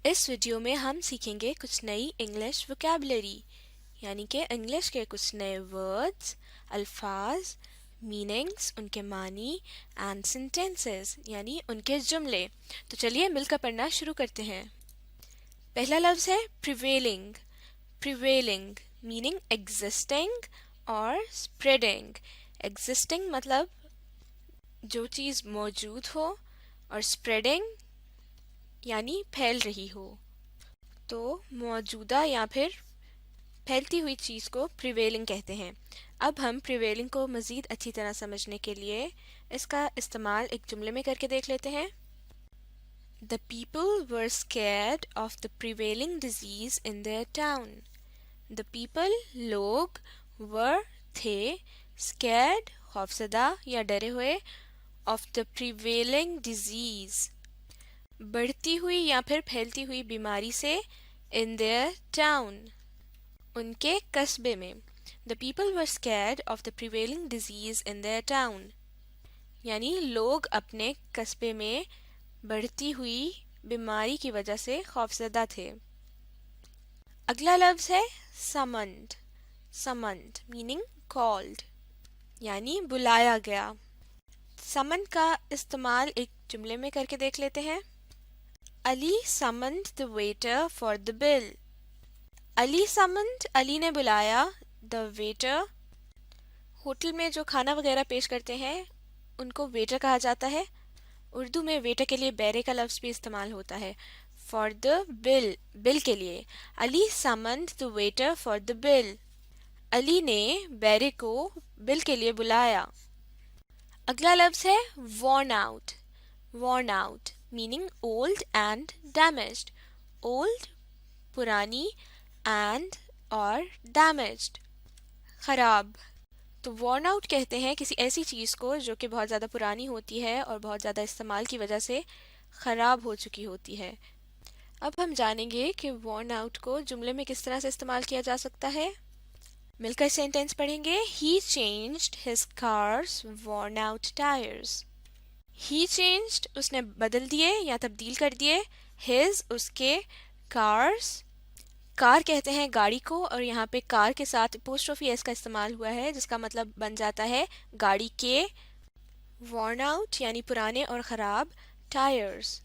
इस वीडियो में हम सीखेंगे कुछ नई इंग्लिश वोकैबुलरी यानी कि इंग्लिश के कुछ नए वर्ड्स, अल्फाज, मीनिंग्स, उनके मानी एंड सेंटेंसेस यानी उनके जुमले। तो चलिए मिलकर पढ़ना शुरू करते हैं। पहला लफ्ज़ है प्रिवेलिंग। प्रिवेलिंग मीनिंग एग्जिस्टिंग और स्प्रेडिंग। एग्जिस्टिंग मतलब जो चीज़ मौजूद हो और स्प्रेडिंग यानी फैल रही हो। तो मौजूदा या फिर फैलती हुई चीज़ को प्रिवेलिंग कहते हैं। अब हम प्रिवेलिंग को मज़ीद अच्छी तरह समझने के लिए इसका इस्तेमाल एक जुमले में करके देख लेते हैं। The people were scared of the prevailing disease in their town. The people लोग were थे scared खौफजदा या डरे हुए of the prevailing disease बढ़ती हुई या फिर फैलती हुई बीमारी से in their town उनके कस्बे में। The people were scared of the prevailing disease in their town यानी लोग अपने कस्बे में बढ़ती हुई बीमारी की वजह से खौफजदा थे। अगला लफ्ज़ है summoned। summoned मीनिंग called यानी बुलाया गया। summon का इस्तेमाल एक जुमले में करके देख लेते हैं। Ali summoned the waiter for the bill. Ali summoned Ali ने बुलाया the waiter होटल में जो खाना वगैरह पेश करते हैं उनको वेटर कहा जाता है। उर्दू में वेटर के लिए बैरे का लफ्ज़ भी इस्तेमाल होता है for the bill बिल के लिए। Ali summoned the waiter for the bill Ali ने बैरे को बिल के लिए बुलाया। अगला लफ्ज़ है worn out। worn out meaning old and damaged। old पुरानी and और damaged खराब। तो worn out कहते हैं किसी ऐसी चीज़ को जो कि बहुत ज़्यादा पुरानी होती है और बहुत ज़्यादा इस्तेमाल की वजह से ख़राब हो चुकी होती है। अब हम जानेंगे कि worn out को जुमले में किस तरह से इस्तेमाल किया जा सकता है। मिलकर सेंटेंस पढ़ेंगे। He changed his car's worn out tires. He changed उसने बदल दिए या तब्दील कर दिए his उसके cars कार कहते हैं गाड़ी को और यहाँ पे कार के साथ एपोस्ट्रोफी एस का इस्तेमाल हुआ है जिसका मतलब बन जाता है गाड़ी के। worn out यानी पुराने और ख़राब टायर्स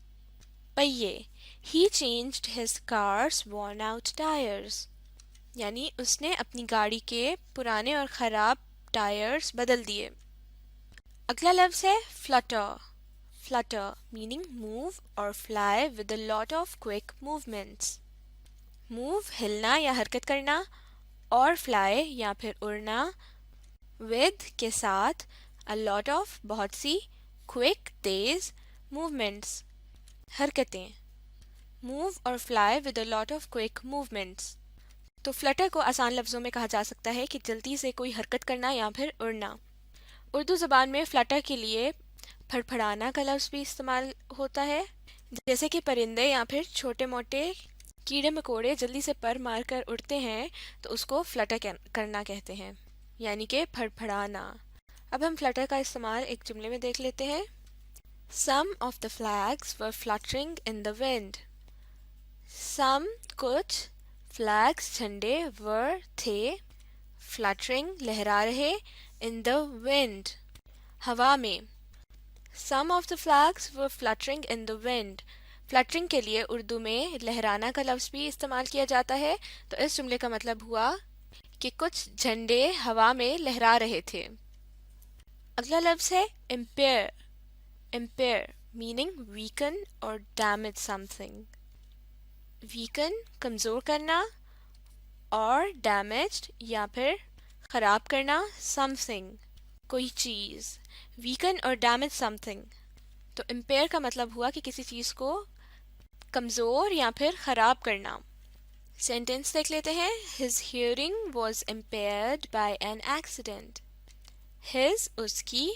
पहिए। He changed his car's worn out tires यानी उसने अपनी गाड़ी के पुराने और ख़राब टायर्स बदल दिए। अगला लफ्ज़ है flutter। flutter मीनिंग move और fly with a lot of quick movements। move हिलना या हरकत करना और fly या फिर उड़ना with के साथ a lot of बहुत सी quick तेज movements हरकतें। move और fly with a lot of quick movements तो फ्लटर को आसान लफ्ज़ों में कहा जा सकता है कि जल्दी से कोई हरकत करना या फिर उड़ना। उर्दू ज़बान में फ्लटर के लिए फड़फड़ाना का लफ्ज़ भी इस्तेमाल होता है। जैसे कि परिंदे या फिर छोटे मोटे कीड़े मकोड़े जल्दी से पर मार कर उड़ते हैं तो उसको फ्लटर करना कहते हैं यानी कि फड़फड़ाना। अब हम फ्लटर का इस्तेमाल एक जुमले में देख लेते हैं। Some of the flags were fluttering in the wind. Some कुछ flags झंडे were थे fluttering लहरा रहे in the wind हवा में। Some of the flags were fluttering in the wind fluttering के लिए उर्दू में लहराना का लफ्ज़ भी इस्तेमाल किया जाता है। तो इस जुमले का मतलब हुआ कि कुछ झंडे हवा में लहरा रहे थे। अगला लफ्ज़ है impair। impair मीनिंग weaken और damage something। weaken कमज़ोर करना और damaged या फिर ख़राब करना something कोई चीज़। weaken और damage something तो impair का मतलब हुआ कि किसी चीज़ को कमज़ोर या फिर ख़राब करना। सेंटेंस देख लेते हैं। His hearing was impaired by an accident. His उसकी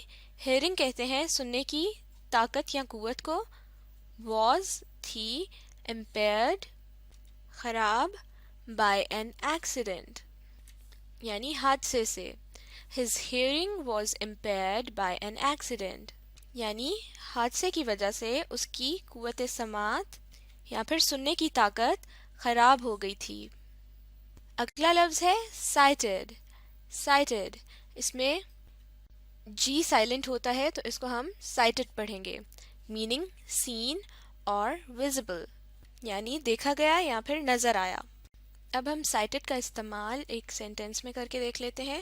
hearing कहते हैं सुनने की ताकत या कुव्वत को was थी impaired ख़राब by an accident यानी हादसे से। His hearing was impaired by an accident यानी हादसे की वजह से उसकी कुव्वत समात या फिर सुनने की ताकत खराब हो गई थी। अगला लफ्ज़ है sighted। sighted, इसमें जी साइलेंट होता है तो इसको हम sighted पढ़ेंगे, मीनिंग seen और visible, यानी देखा गया या फिर नज़र आया। अब हम sighted का इस्तेमाल एक सेंटेंस में करके देख लेते हैं।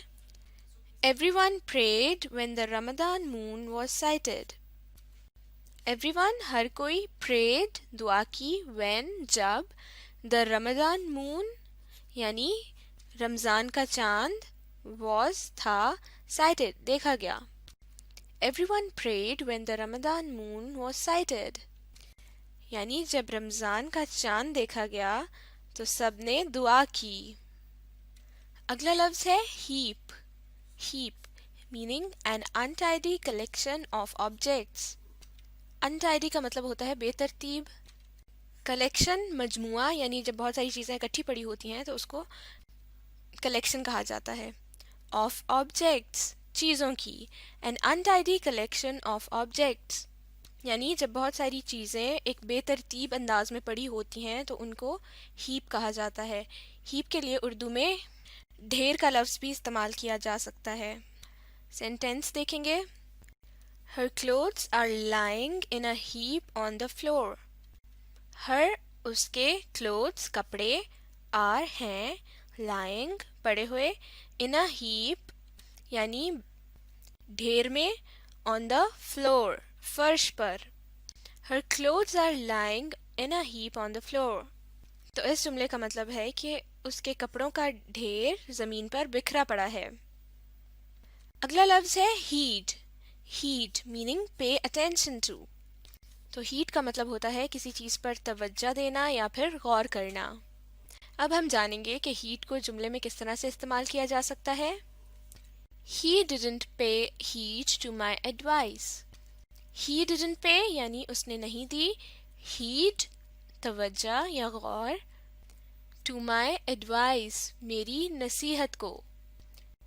Everyone prayed when the Ramadan moon was sighted. Everyone, हर कोई, prayed, दुआ की, when, जब, the Ramadan moon, यानी रमज़ान का चांद, was, था, sighted, देखा गया। Everyone prayed when the Ramadan moon was sighted. यानी जब रमज़ान का चांद देखा गया तो सबने दुआ की। अगला लफ्ज़ है heap। heap, meaning an untidy collection of objects. untidy का मतलब होता है बेतरतीब। collection, मजमुआ, यानी जब बहुत सारी चीज़ें इकट्ठी पड़ी होती हैं तो उसको collection कहा जाता है। of objects, चीज़ों की। an untidy collection of objects, यानी जब बहुत सारी चीज़ें एक बेतरतीब अंदाज में पड़ी होती हैं तो उनको heap कहा जाता है। heap के लिए उर्दू में ढेर का लफ्ज़ भी इस्तेमाल किया जा सकता है। सेंटेंस देखेंगे। Her clothes are lying in a heap on the floor. Her, उसके, clothes, कपड़े, are, हैं, lying, पड़े हुए, in a heap, यानी ढेर में, on the floor, फर्श पर। Her clothes are lying in a heap on the floor. तो इस जुमले का मतलब है कि उसके कपड़ों का ढेर ज़मीन पर बिखरा पड़ा है। अगला लफ्ज़ है heed। heed, meaning pay attention to। तो heed का मतलब होता है किसी चीज़ पर तवज्जो देना या फिर गौर करना। अब हम जानेंगे कि heed को जुमले में किस तरह से इस्तेमाल किया जा सकता है। He didn't pay heed to my advice. He didn't pay यानी उसने नहीं दी, heed, तवज्जो या गौर, to my advice, मेरी नसीहत को।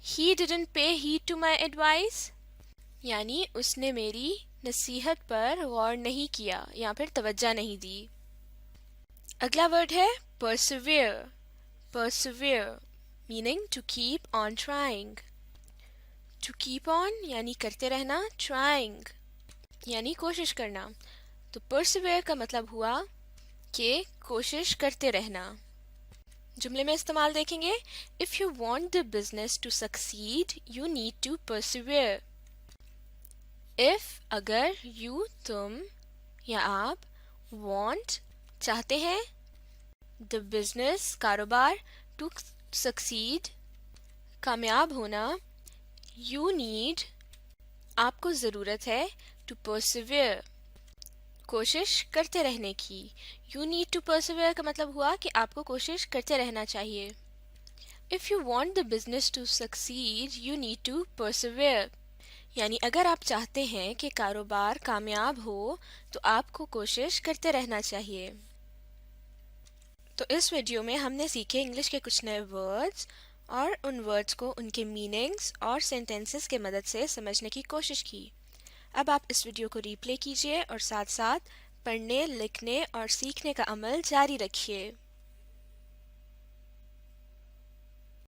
He didn't pay heed to my advice, यानी उसने मेरी नसीहत पर गौर नहीं किया या फिर तवज्जो नहीं दी। अगला वर्ड है persevere। persevere, meaning to keep on trying। to keep on यानी करते रहना, trying यानी कोशिश करना। तो persevere का मतलब हुआ कि कोशिश करते रहना। जुमले में इस्तेमाल देखेंगे। If you want the business to succeed, you need to persevere. If, अगर, you, तुम या आप, want, चाहते हैं, the business, कारोबार, to succeed, कामयाब होना, you need, आपको ज़रूरत है, to persevere, कोशिश करते रहने की। You need to persevere का मतलब हुआ कि आपको कोशिश करते रहना चाहिए। If you want the business to succeed, you need to persevere. यानी अगर आप चाहते हैं कि कारोबार कामयाब हो तो आपको कोशिश करते रहना चाहिए। तो इस वीडियो में हमने सीखे इंग्लिश के कुछ नए वर्ड्स और उन वर्ड्स को उनके मीनिंग्स और सेंटेंसेस के मदद से समझने की कोशिश की। अब आप इस वीडियो को रीप्ले कीजिए और साथ साथ पढ़ने, लिखने और सीखने का अमल जारी रखिए।